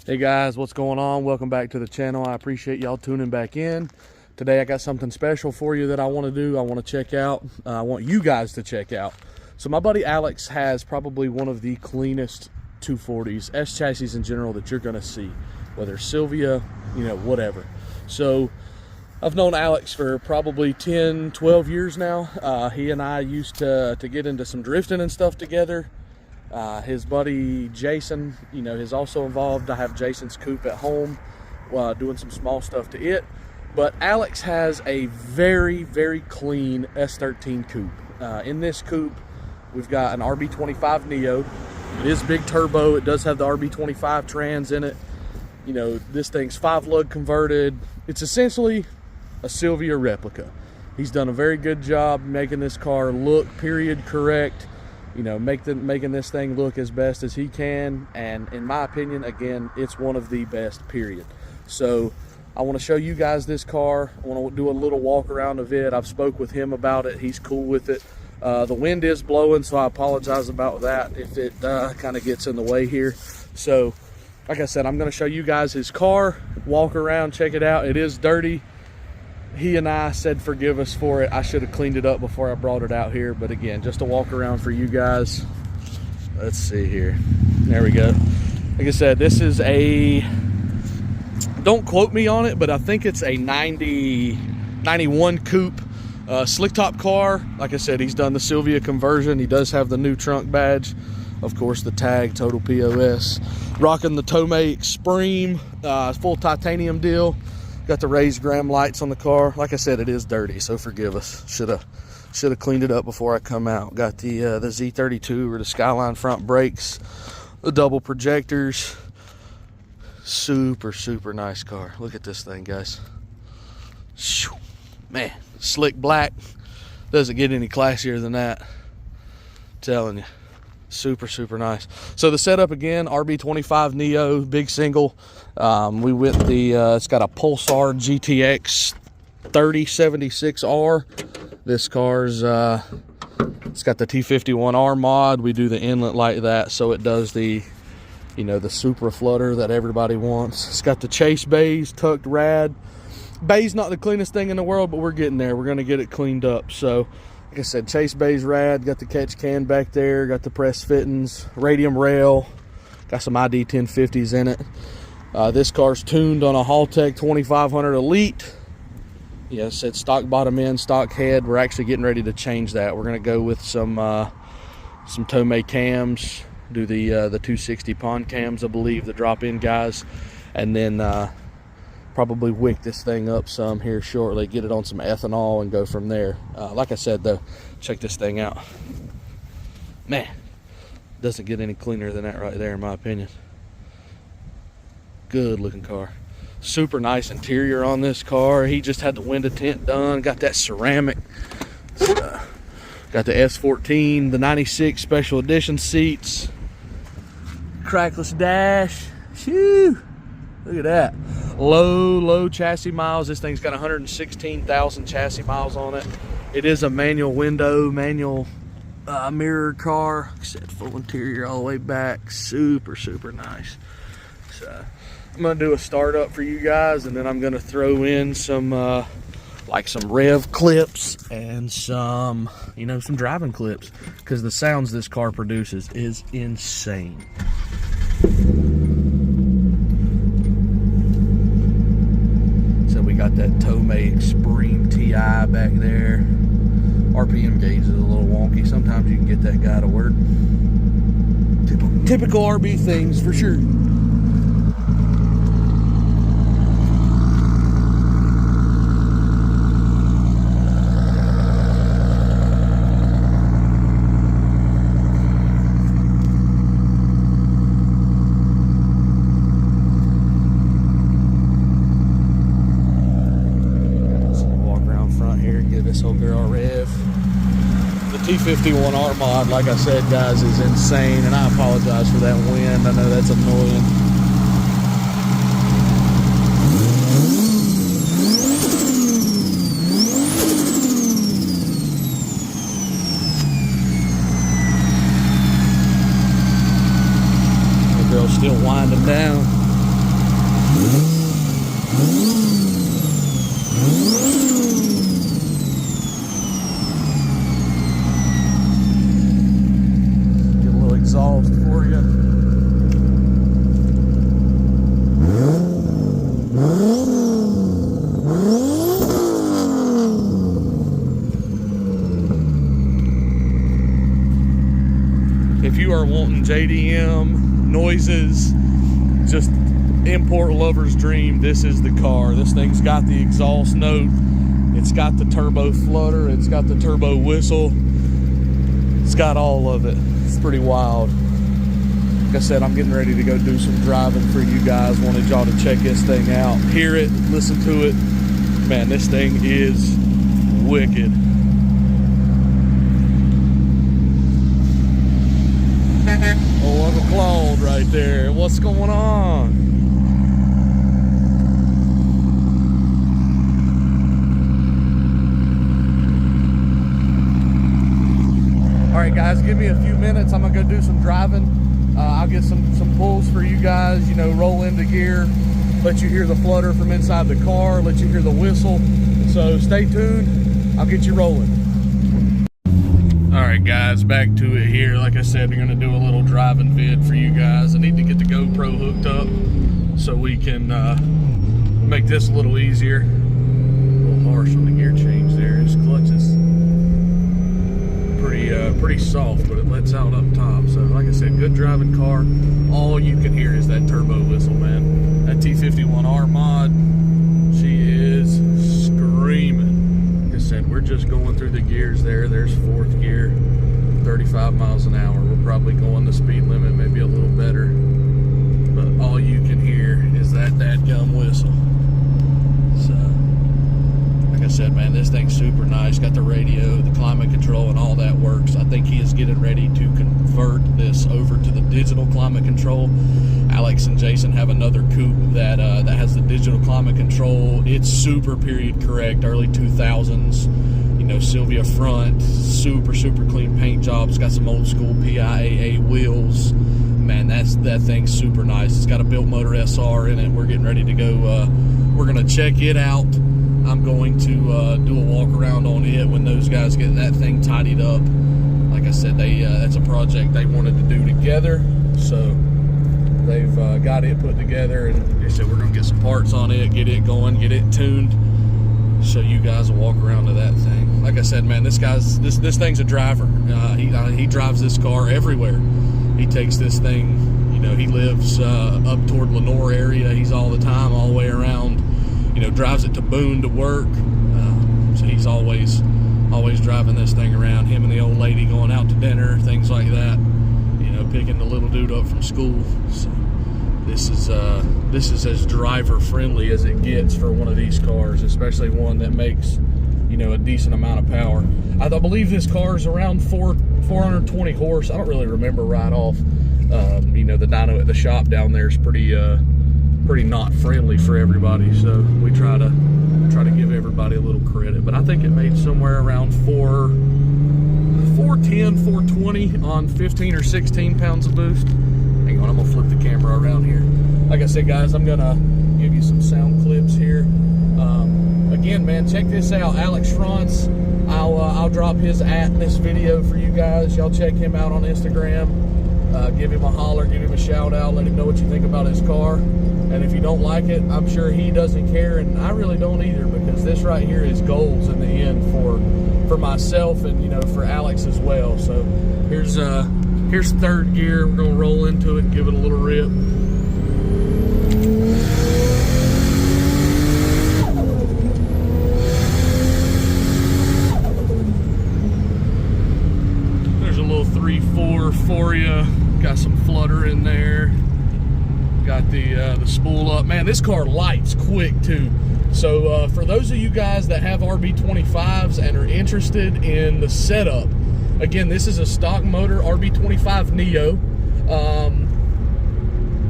Hey guys, what's going on? Welcome back to the channel. I appreciate y'all tuning back in. Today I got something special for you that I want to do. I want to check out. I want you guys to check out. So my buddy Alex has probably one of the cleanest 240s, S chassis in general, that you're going to see. Whether Silvia, whatever. So I've known Alex for probably 10, 12 years now. He and I used to get into some drifting and stuff together. His buddy Jason, is also involved. I have Jason's coupe at home, doing some small stuff to it. But Alex has a very, very clean S13 coupe. In this coupe, we've got an RB25DET. It is big turbo. It does have the RB25 trans in it. This thing's 5-lug converted. It's essentially a Silvia replica. He's done a very good job making this car look period correct. Making this thing look as best as he can, and in my opinion, again, it's one of the best, period. So I want to show you guys this car. I want to do a little walk around of it. I've spoke with him about it. He's cool with it. The wind is blowing, so I apologize about that if it kind of gets in the way here. So like I said, I'm going to show you guys his car, walk around, check it out. It is dirty. He and I said forgive us for it. I should have cleaned it up before I brought it out here, but again, just a walk around for you guys. Let's see here. There we go. Like I said, this is a, don't quote me on it, but I think it's a 91 coupe, slick top car. Like I said, he's done the Silvia conversion. He does have the new trunk badge, of course, the tag, total POS. Rocking the Tomei Extreme, full titanium deal. Got the raised gram lights on the car. Like I said, it is dirty, so forgive us. Should have cleaned it up before I come out. Got the Z32 or the Skyline front brakes, the double projectors. Super, super nice car. Look at this thing, guys. Man, slick black. Doesn't get any classier than that. I'm telling you. Super, super nice. So the setup again, RB25DET, big single. We went it's got a Pulsar GTX 3076R. This car's, it's got the T51R mod. We do the inlet like that, so it does the, the super flutter that everybody wants. It's got the chase bays, tucked rad. Bay's not the cleanest thing in the world, but we're getting there. We're gonna get it cleaned up. So like I said, chase bay's rad, got the catch can back there, got the press fittings, radium rail, got some ID 1050s in it. This car's tuned on a Haltech 2500 Elite. Yes, it's stock bottom end, stock head. We're actually getting ready to change that. We're gonna go with some Tomei cams, do the 260 pond cams, I believe, the drop-in guys, and then probably wick this thing up some here shortly, get it on some ethanol and go from there. Like I said though, check this thing out. Man, doesn't get any cleaner than that right there in my opinion. Good looking car. Super nice interior on this car. He just had the window tint done, got that ceramic. Got the S14, the 96 special edition seats. Crackless dash. Shoo! Look at that. Low chassis miles. This thing's got 116,000 chassis miles on it. It is a manual window, manual mirror car. Like I said, full interior all the way back. Super, super nice. So I'm gonna do a startup for you guys, and then I'm gonna throw in some like some rev clips and some, some driving clips, because the sounds this car produces is insane. Got that Tomei Extreme TI back there. RPM gauge is a little wonky. Sometimes you can get that guy to work. Typical RB things for sure. This old girl rev. The T51R mod, like I said, guys, is insane, and I apologize for that wind. I know that's annoying. The girl's still winding down. Get a little exhaust for you. If you are wanting JDM noises, just import lover's dream, this is the car. This thing's got the exhaust note, it's got the turbo flutter, it's got the turbo whistle, it's got all of it. It's pretty wild. Like I said, I'm getting ready to go do some driving for you guys. Wanted y'all to check this thing out, hear it, listen to it. Man, this thing is wicked. Oh, Uncle Claude right there. What's going on? All right, guys, give me a few minutes. I'm gonna go do some driving. I'll get some pulls for you guys, you know, roll into gear, let you hear the flutter from inside the car, let you hear the whistle. So stay tuned, I'll get you rolling. All right, guys, back to it here. Like I said, we're gonna do a little driving vid for you guys. I need to get the GoPro hooked up so we can make this a little easier. A little harsh on the gear change there. His clutch is pretty soft, but it lets out up top. So like I said, good driving car. All you can hear is that turbo whistle, man. That T51R mod, she is screaming. Like I said, we're just going through the gears there. There's fourth gear, 35 miles an hour. We're probably going the speed limit, maybe a little better. But all you can hear is that dadgum whistle. So, like I said, man, this thing's super nice. Got the radio, the climate control, and all that works. I think he is getting ready to convert this over to the digital climate control. Alex and Jason have another coupe that has the digital climate control. It's super period correct, early 2000s. You know, Silvia front, super clean paint job. It's got some old school PIAA wheels. Man, that thing's super nice. It's got a built motor SR in it. We're getting ready to go. We're gonna check it out. I'm going to do a walk around on it when those guys get that thing tidied up. Like I said, that's a project they wanted to do together, so they've got it put together, and they said we're gonna get some parts on it, get it going, get it tuned, so you guys will walk around to that thing. Like I said, man, this thing's a driver. He drives this car everywhere. He takes this thing, you know, he lives up toward Lenore area. He's all the time, all the way around. You know, drives it to Boone to work. So he's always driving this thing around. Him and the old lady going out to dinner, things like that. You know, picking the little dude up from school. So this is as driver friendly as it gets for one of these cars, especially one that makes, you know, a decent amount of power. I believe this car is around 420 horse. I don't really remember right off. You know, the dyno at the shop down there is pretty not friendly for everybody, so we try to give everybody a little credit. But I think it made somewhere around 410, 420 on 15 or 16 pounds of boost. Hang on, I'm gonna flip the camera around here. Like I said, guys, I'm gonna give you some sound clips here. Again, man, check this out. Alex Franz, I'll drop his @ in this video for you guys. Y'all check him out on Instagram. Give him a holler, give him a shout out, let him know what you think about his car. And if you don't like it, I'm sure he doesn't care, and I really don't either, because this right here is goals in the end for myself and, you know, for Alex as well. So here's third gear. We're gonna roll into it and give it a little rip. There's a little 3/4 for you. Got some flutter in there. Got the spool up. Man, this car lights quick too. So for those of you guys that have RB25s and are interested in the setup, again, this is a stock motor RB25 Neo,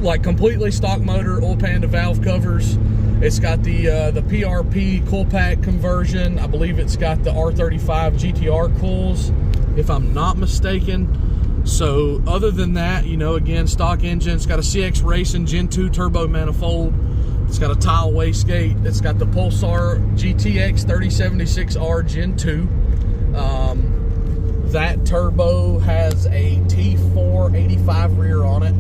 like completely stock motor, oil pan to valve covers. It's got the PRP coil pack conversion. I believe it's got the R35 GTR coils, if I'm not mistaken. So other than that, you know, again, stock engine. It's got a CX Racing Gen 2 turbo manifold, It's got a tile wastegate. It's got the Pulsar GTX 3076R Gen 2. That turbo has a T485 rear on it.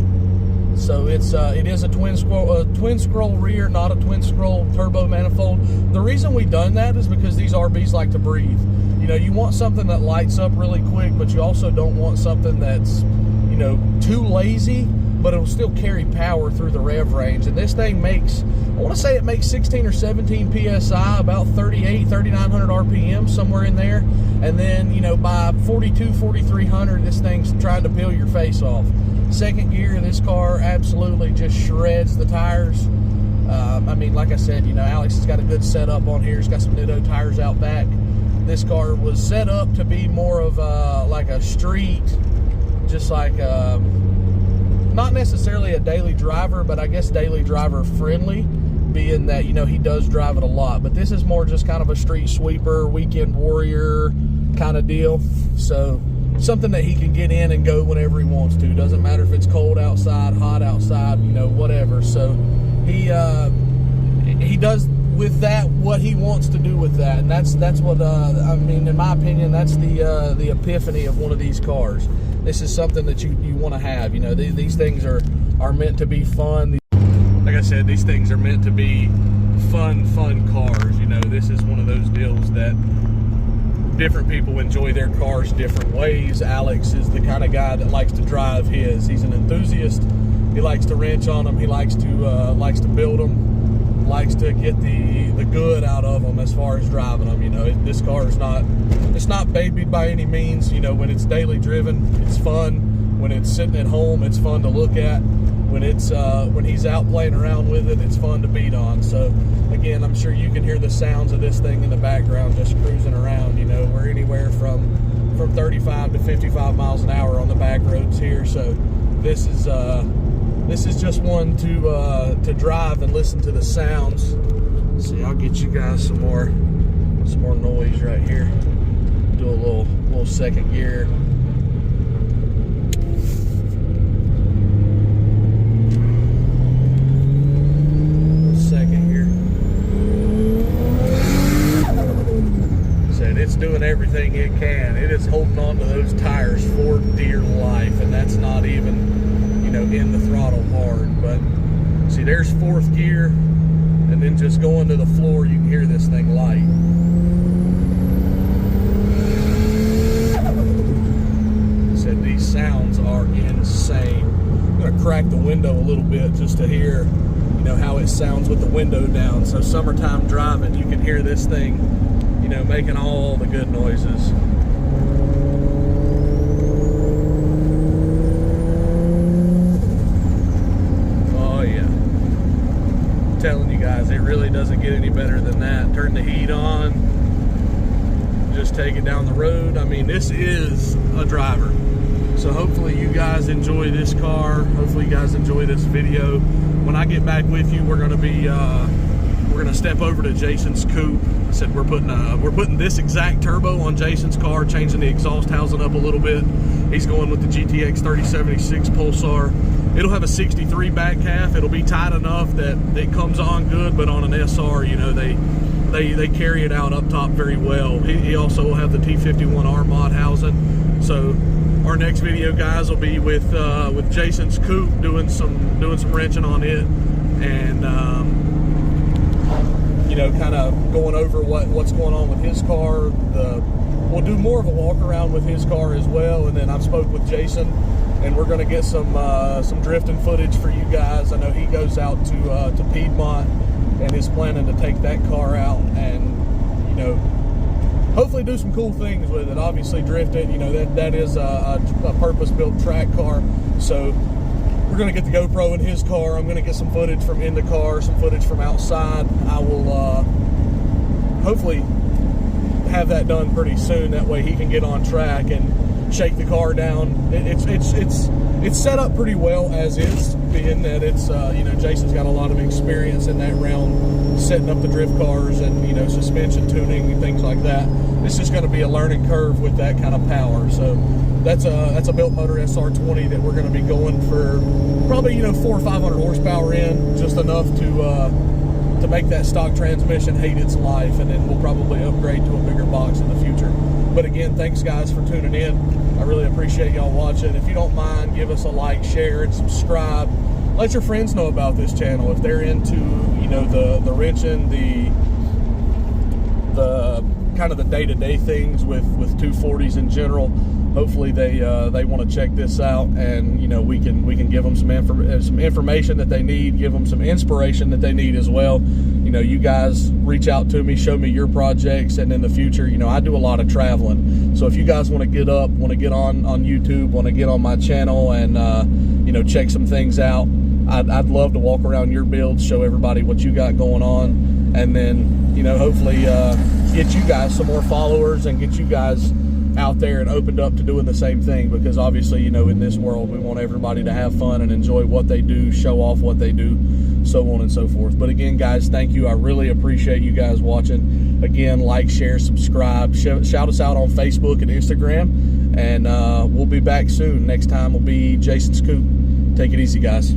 So it is a twin scroll rear, not a twin scroll turbo manifold. The reason we done that is because these RBs like to breathe. You know, you want something that lights up really quick, but you also don't want something that's, you know, too lazy, but it'll still carry power through the rev range. And this thing makes, I want to say it makes 16 or 17 PSI, about 3,900 RPM, somewhere in there. And then, you know, by 4,300, this thing's trying to peel your face off. Second gear, this car absolutely just shreds the tires. I mean, like I said, you know, Alex has got a good setup on here. He's got some Nitto tires out back. This car was set up to be more of like a street, just like not necessarily a daily driver, but I guess daily driver friendly, being that, you know, he does drive it a lot. But this is more just kind of a street sweeper, weekend warrior kind of deal. So something that he can get in and go whenever he wants to. Doesn't matter if it's cold outside, hot outside, you know, whatever. So he does with that what he wants to do with that, and that's what I mean, in my opinion, that's the epiphany of one of these cars. This is something that you want to have. You know, these things are meant to be fun. Like I said, these things are meant to be fun cars. You know, this is one of those deals that different people enjoy their cars different ways. Alex is the kind of guy that likes to drive his. He's an enthusiast. He likes to wrench on them. He likes to build them. Likes to get the good out of them as far as driving them. You know, this car is not babied by any means. You know, when it's daily driven, it's fun. When it's sitting at home, it's fun to look at. When he's out playing around with it, it's fun to beat on. So again, I'm sure you can hear the sounds of this thing in the background just cruising around. You know, we're anywhere from 35 to 55 miles an hour on the back roads here. So this is just one to drive and listen to the sounds. Let's see, I'll get you guys some more noise right here. Do a little second gear. It's doing everything it can. It is holding on to those tires for dear life, and that's not even, you know, in the throttle hard. But see, there's fourth gear, and then just going to the floor, you can hear this thing light. I said these sounds are insane. I'm gonna crack the window a little bit just to hear, you know, how it sounds with the window down. So summertime driving, you can hear this thing, you know, making all the good noises. Oh yeah, I'm telling you guys, it really doesn't get any better than that. Turn the heat on, just take it down the road. I mean, this is a driver. So hopefully you guys enjoy this car. Hopefully you guys enjoy this video. When I get back with you, we're gonna step over to Jason's coupe. I said we're putting this exact turbo on Jason's car, changing the exhaust housing up a little bit. He's going with the GTX 3076 Pulsar. It'll have a 63 back half. It'll be tight enough that it comes on good, but on an SR, you know, they carry it out up top very well. He also will have the T51R mod housing. So our next video, guys, will be with Jason's coupe, doing some wrenching on it, and you know, kind of going over what's going on with his car. We'll do more of a walk around with his car as well, and then I've spoke with Jason, and we're going to get some drifting footage for you guys. I know he goes out to Piedmont and is planning to take that car out and, you know, hopefully do some cool things with it. Obviously drift it, you know, that is a purpose-built track car. So we're going to get the GoPro in his car. I'm going to get some footage from in the car, some footage from outside. I will hopefully have that done pretty soon. That way he can get on track and shake the car down. It's set up pretty well as is, being that it's you know, Jason's got a lot of experience in that realm, setting up the drift cars and, you know, suspension tuning and things like that. It's just going to be a learning curve with that kind of power. So that's a built motor SR20 that we're going to be going for probably, you know, 400 or 500 horsepower in, just enough to to make that stock transmission hate its life, and then we'll probably upgrade to a bigger box in the future. But again, thanks guys for tuning in. I really appreciate y'all watching. If you don't mind, give us a like, share, and subscribe. Let your friends know about this channel if they're into, you know, the wrenching, the kind of the day-to-day things with 240s in general. Hopefully they want to check this out, and you know, we can give them some information that they need, give them some inspiration that they need as well. You know, you guys reach out to me, show me your projects, and in the future, you know, I do a lot of traveling. So if you guys want to get on YouTube, want to get on my channel, and you know, check some things out, I'd love to walk around your builds, show everybody what you got going on, and then, you know, hopefully get you guys some more followers and get you guys out there and opened up to doing the same thing, because obviously, you know, in this world we want everybody to have fun and enjoy what they do, show off what they do, so on and so forth. But again, guys, thank you. I really appreciate you guys watching. Again, like, share, subscribe, shout us out on Facebook and Instagram, and we'll be back soon. Next time will be Jason's Coupe. Take it easy, guys.